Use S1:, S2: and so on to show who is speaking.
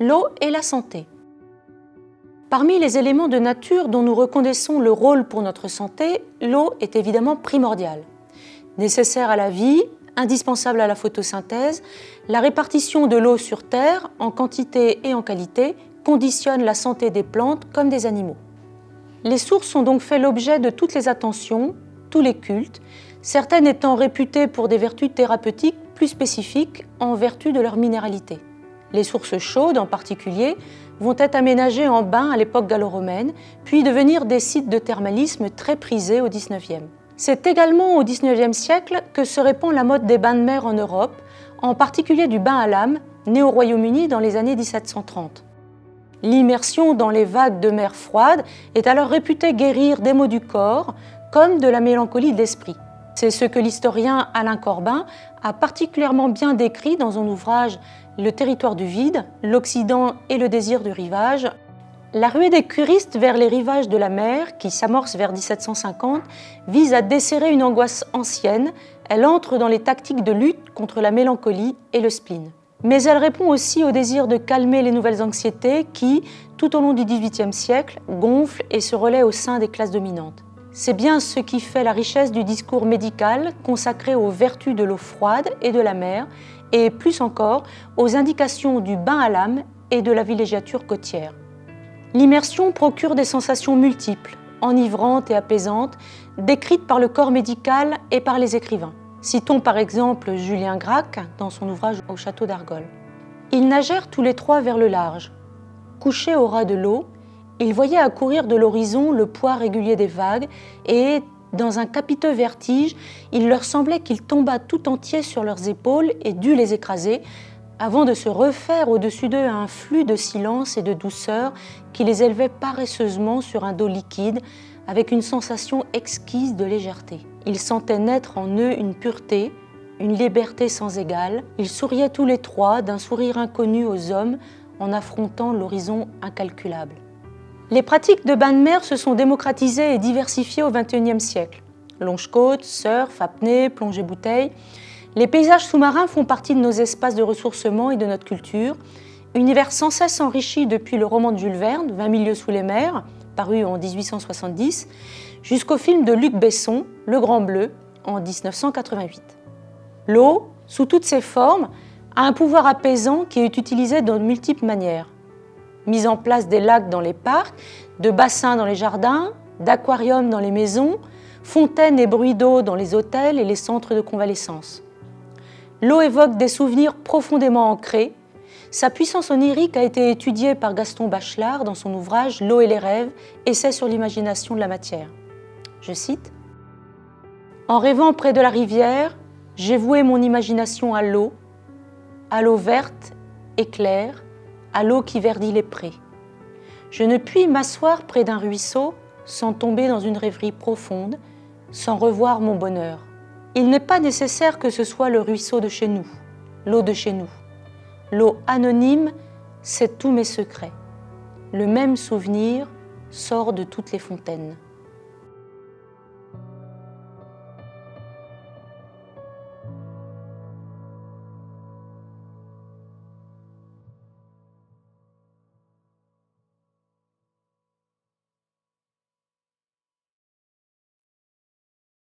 S1: L'eau et la santé. Parmi les éléments de nature dont nous reconnaissons le rôle pour notre santé, l'eau est évidemment primordiale. Nécessaire à la vie, indispensable à la photosynthèse, la répartition de l'eau sur Terre, en quantité et en qualité, conditionne la santé des plantes comme des animaux. Les sources ont donc fait l'objet de toutes les attentions, tous les cultes, certaines étant réputées pour des vertus thérapeutiques plus spécifiques en vertu de leur minéralité. Les sources chaudes, en particulier, vont être aménagées en bains à l'époque gallo-romaine, puis devenir des sites de thermalisme très prisés au XIXe. C'est également au XIXe siècle que se répand la mode des bains de mer en Europe, en particulier du bain à l'âme, né au Royaume-Uni dans les années 1730. L'immersion dans les vagues de mer froide est alors réputée guérir des maux du corps, comme de la mélancolie de l'esprit. C'est ce que l'historien Alain Corbin a particulièrement bien décrit dans son ouvrage « Le territoire du vide, l'Occident et le désir du rivage ». La ruée des curistes vers les rivages de la mer, qui s'amorce vers 1750, vise à desserrer une angoisse ancienne. Elle entre dans les tactiques de lutte contre la mélancolie et le spleen. Mais elle répond aussi au désir de calmer les nouvelles anxiétés qui, tout au long du XVIIIe siècle, gonflent et se relaient au sein des classes dominantes. C'est bien ce qui fait la richesse du discours médical consacré aux vertus de l'eau froide et de la mer, et plus encore aux indications du bain à l'âme et de la villégiature côtière. L'immersion procure des sensations multiples, enivrantes et apaisantes, décrites par le corps médical et par les écrivains. Citons par exemple Julien Gracq dans son ouvrage Au château d'Argol. Ils nagèrent tous les trois vers le large. Couchés au ras de l'eau, ils voyaient accourir de l'horizon le poids régulier des vagues et, dans un capiteux vertige, il leur semblait qu'il tomba tout entier sur leurs épaules et dut les écraser, avant de se refaire au-dessus d'eux un flux de silence et de douceur qui les élevait paresseusement sur un dos liquide, avec une sensation exquise de légèreté. Ils sentaient naître en eux une pureté, une liberté sans égale. Ils souriaient tous les trois d'un sourire inconnu aux hommes en affrontant l'horizon incalculable. Les pratiques de bain de mer se sont démocratisées et diversifiées au XXIe siècle. Longe-côte, surf, apnée, plongée-bouteille. Les paysages sous-marins font partie de nos espaces de ressourcement et de notre culture. Univers sans cesse enrichi depuis le roman de Jules Verne, 20 000 lieues sous les mers, paru en 1870, jusqu'au film de Luc Besson, Le Grand Bleu, en 1988. L'eau, sous toutes ses formes, a un pouvoir apaisant qui est utilisé de multiples manières. Mise en place des lacs dans les parcs, de bassins dans les jardins, d'aquariums dans les maisons, fontaines et bruits d'eau dans les hôtels et les centres de convalescence. L'eau évoque des souvenirs profondément ancrés. Sa puissance onirique a été étudiée par Gaston Bachelard dans son ouvrage « L'eau et les rêves, essai sur l'imagination de la matière ». Je cite « En rêvant près de la rivière, j'ai voué mon imagination à l'eau verte et claire, à l'eau qui verdit les prés. Je ne puis m'asseoir près d'un ruisseau sans tomber dans une rêverie profonde, sans revoir mon bonheur. Il n'est pas nécessaire que ce soit le ruisseau de chez nous, l'eau de chez nous. L'eau anonyme, c'est tous mes secrets. Le même souvenir sort de toutes les fontaines.